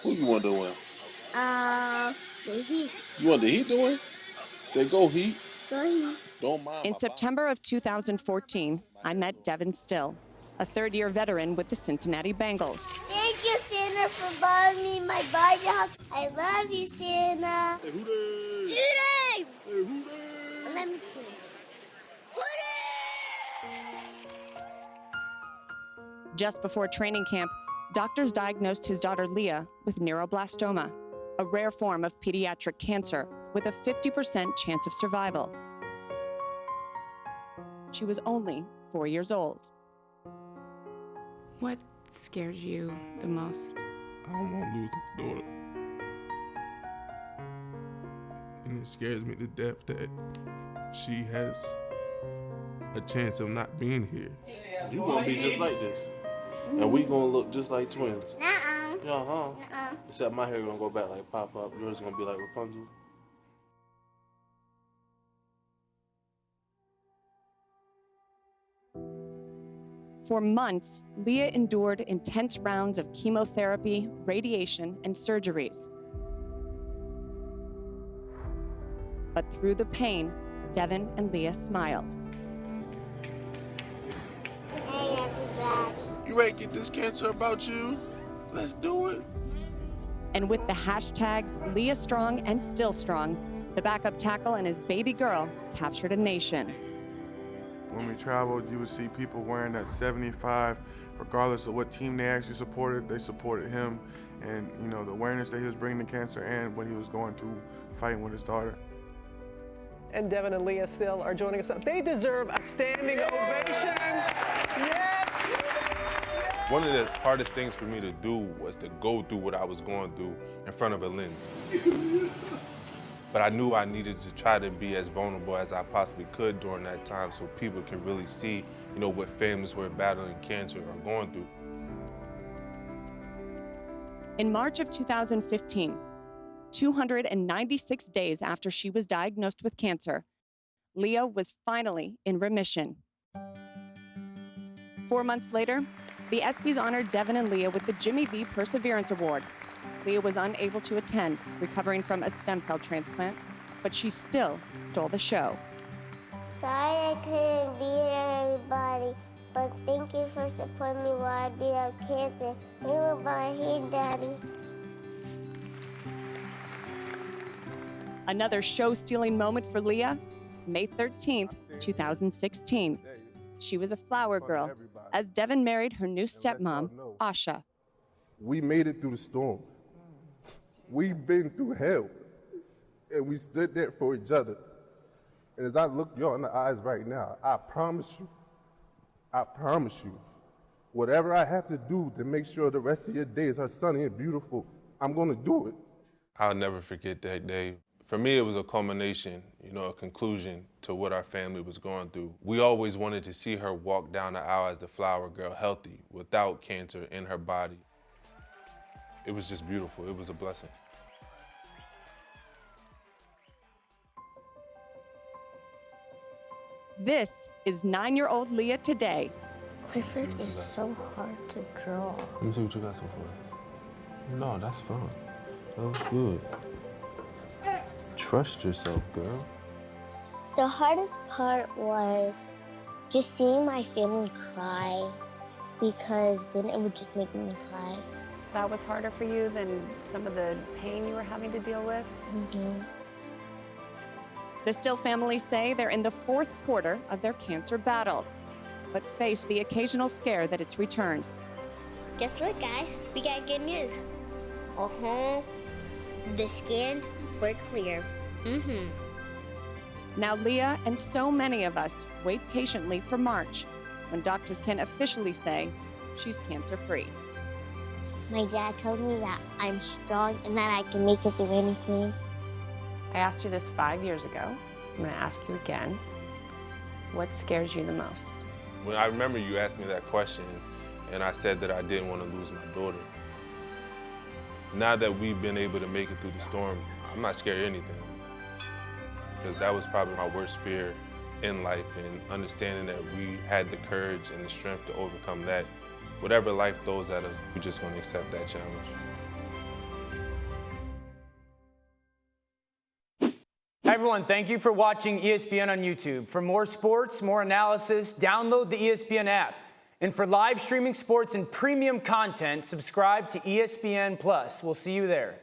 Who you want to win? The Heat. You want the Heat to win? Say go Heat. Go Heat. Don't mind. In September of 2014, I met Devon Still, a third-year veteran with the Cincinnati Bengals. Thank you, Santa, for buying me my Barbie house. I love you, Santa. Say hooray! Hooray! Say hooray! Let me see. Hooray! Just before training camp, doctors diagnosed his daughter Leah with neuroblastoma, a rare form of pediatric cancer with a 50% chance of survival. She was only 4 years old. What scares you the most? I don't want to lose my daughter. And it scares me to death that she has a chance of not being here. You gonna be just like this, and we gonna look just like twins. Nuh-uh. Uh-huh. Except my hair gonna go back like Pop. Yours gonna be like Rapunzel. For months, Leah endured intense rounds of chemotherapy, radiation, and surgeries. But through the pain, Devon and Leah smiled. Hey, everybody. You ready to get this cancer about you? Let's do it. And with the hashtags Leah Strong and Still Strong, the backup tackle and his baby girl captured a nation. When we traveled, you would see people wearing that 75, regardless of what team they actually supported, they supported him. And, you know, the awareness that he was bringing to cancer and what he was going through fighting with his daughter. And Devon and Leah Still are joining us. They deserve a standing ovation. Yes! One of the hardest things for me to do was to go through what I was going through in front of a lens. But I knew I needed to try to be as vulnerable as I possibly could during that time so people can really see, you know, what families who are battling cancer are going through. In March of 2015, 296 days after she was diagnosed with cancer, Leah was finally in remission. 4 months later, the ESPYs honored Devon and Leah with the Jimmy V Perseverance Award. Leah was unable to attend, recovering from a stem cell transplant, but she still stole the show. Sorry I couldn't be here, everybody, but thank you for supporting me while I beat up cancer. You were my hey, Daddy. Another show-stealing moment for Leah, May 13th, 2016. She was a flower girl as Devon married her new stepmom, Asha. We made it through the storm. We've been through hell, and we stood there for each other. And as I look you in the eyes right now, I promise you, whatever I have to do to make sure the rest of your days are sunny and beautiful, I'm gonna do it. I'll never forget that day. For me, it was a culmination, you know, a conclusion to what our family was going through. We always wanted to see her walk down the aisle as the flower girl, healthy, without cancer in her body. It was just beautiful. It was a blessing. This is 9-year-old Leah today. Clifford is so hard to draw. Let me see what you got so far. No, that's fine. That was good. Trust yourself, girl. The hardest part was just seeing my family cry, because then it would just make me cry. That was harder for you than some of the pain you were having to deal with? Mm-hmm. The Still family say they're in the 4th quarter of their cancer battle, but face the occasional scare that it's returned. Guess what, guys? We got good news. The scans were clear. Now Leah and so many of us wait patiently for March, when doctors can officially say she's cancer-free. My dad told me that I'm strong and that I can make it through anything. I asked you this 5 years ago. I'm gonna ask you again. What scares you the most? When I remember you asked me that question, and I said that I didn't want to lose my daughter. Now that we've been able to make it through the storm, I'm not scared of anything. Because that was probably my worst fear in life, and understanding that we had the courage and the strength to overcome that. Whatever life throws at us, we're just going to accept that challenge. Everyone, thank you for watching ESPN on YouTube. For more sports, more analysis, download the ESPN app. And for live streaming sports and premium content, subscribe to ESPN Plus. We'll see you there.